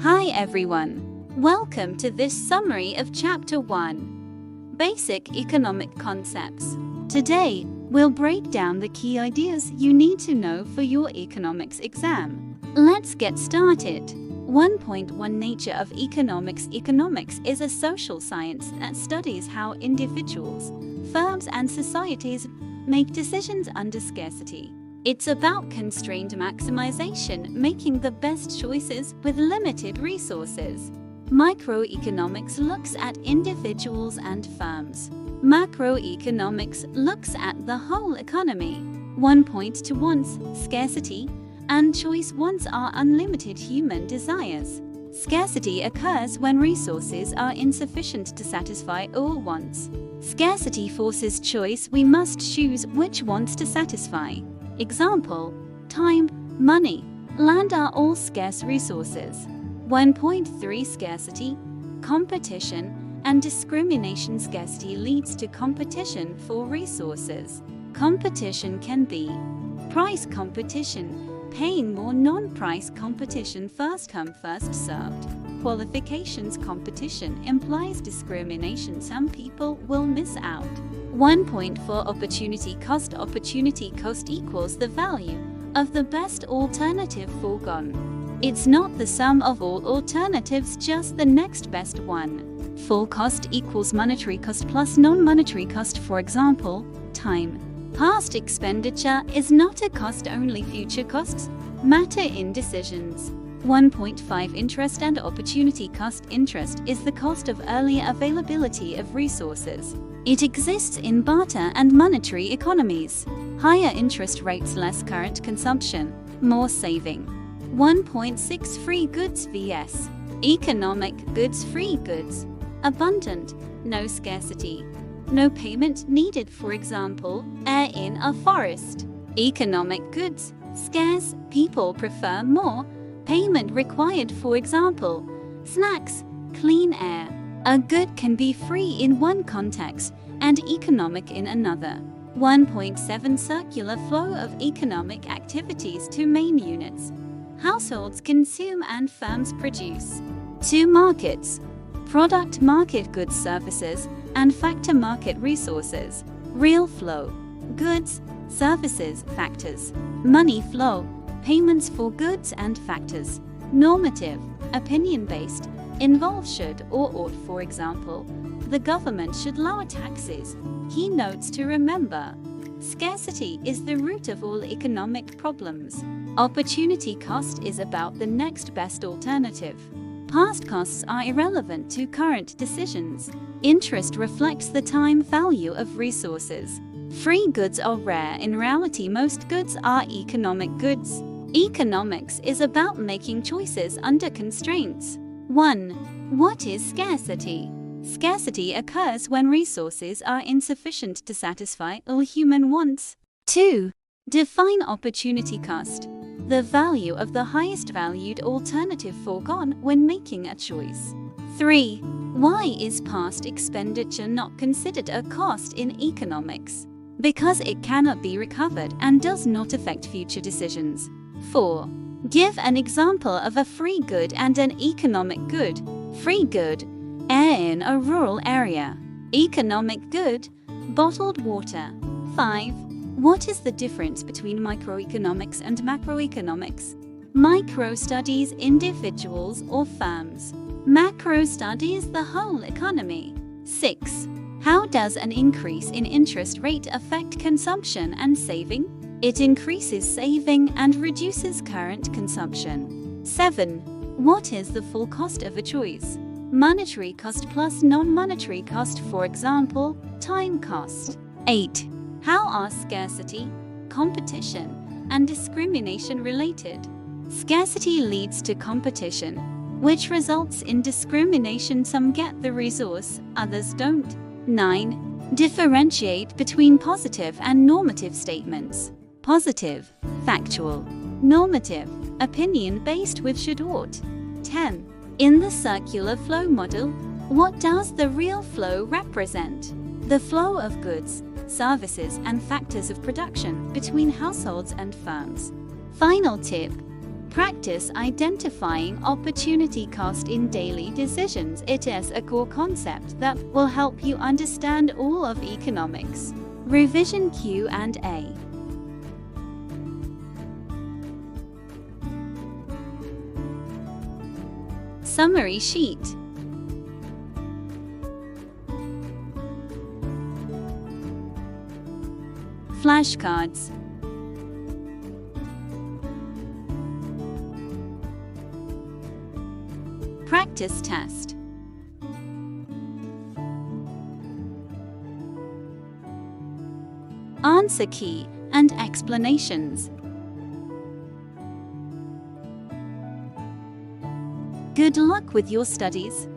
Hi everyone. Welcome to this summary of Chapter 1, Basic Economic Concepts. Today, we'll break down the key ideas you need to know for your economics exam. Let's get started. 1.1 Nature of Economics. Economics is a social science that studies how individuals, firms, and societies make decisions under scarcity. It's about constrained maximization, making the best choices with limited resources. Microeconomics looks at individuals and firms. Macroeconomics looks at the whole economy. 1.2 Scarcity and choice. Wants are unlimited human desires. Scarcity occurs when resources are insufficient to satisfy all wants. Scarcity forces choice. We must choose which wants to satisfy. Example: time, money, land are all scarce resources. 1.3 Scarcity, competition, and discrimination. Scarcity leads to competition for resources. Competition can be price competition, paying more, non-price competition, first come first served. Qualifications competition implies discrimination. Some people will miss out. 1.4 Opportunity cost. Opportunity cost equals the value of the best alternative foregone. It's not the sum of all alternatives, just the next best one. Full cost equals monetary cost plus non-monetary cost. For example, time. Past expenditure is not a cost, only future costs matter in decisions. 1.5 Interest and opportunity cost. Interest is the cost of earlier availability of resources. It exists in barter and monetary economies. Higher interest rates, less current consumption, more saving. 1.6 Free goods vs. economic goods. Free goods: abundant, no scarcity, no payment needed. For example, air in a forest. Economic goods: scarce, people prefer more, payment required. For example, snacks, clean air. A good can be free in one context and economic in another. 1.7 Circular flow of economic activities. Two main units: households consume and firms produce. Two markets: product market, goods, services, and factor market, resources. Real flow: goods, services, factors. Money flow: payments for goods and factors. Normative: opinion-based, involve should or ought. For example, the government should lower taxes. Key notes to remember: scarcity is the root of all economic problems. Opportunity cost is about the next best alternative. Past costs are irrelevant to current decisions. Interest reflects the time value of resources. Free goods are rare. In reality, most goods are economic goods. Economics is about making choices under constraints. 1. What is scarcity? Scarcity occurs when resources are insufficient to satisfy all human wants. 2. Define opportunity cost: the value of the highest valued alternative foregone when making a choice. 3. Why is past expenditure not considered a cost in economics? Because it cannot be recovered and does not affect future decisions. 4. Give an example of a free good and an economic good. Free good: air in a rural area. Economic good: bottled water. 5. What is the difference between microeconomics and macroeconomics? Micro studies individuals or firms. Macro studies the whole economy. 6. How does an increase in interest rate affect consumption and saving? It increases saving and reduces current consumption. 7. What is the full cost of a choice? Monetary cost plus non-monetary cost. For example, time cost. 8. How are scarcity, competition, and discrimination related? Scarcity leads to competition, which results in discrimination. Some get the resource, others don't. 9. Differentiate between positive and normative statements. Positive: factual. Normative: opinion-based with should, ought. 10. In the circular flow model, what does the real flow represent? The flow of goods, services, and factors of production between households and firms. Final tip: Practice identifying opportunity cost in daily decisions. It is a core concept that will help you understand all of economics. Revision Q&A. Summary sheet. Flashcards. Practice test. Answer key and explanations. Good luck with your studies.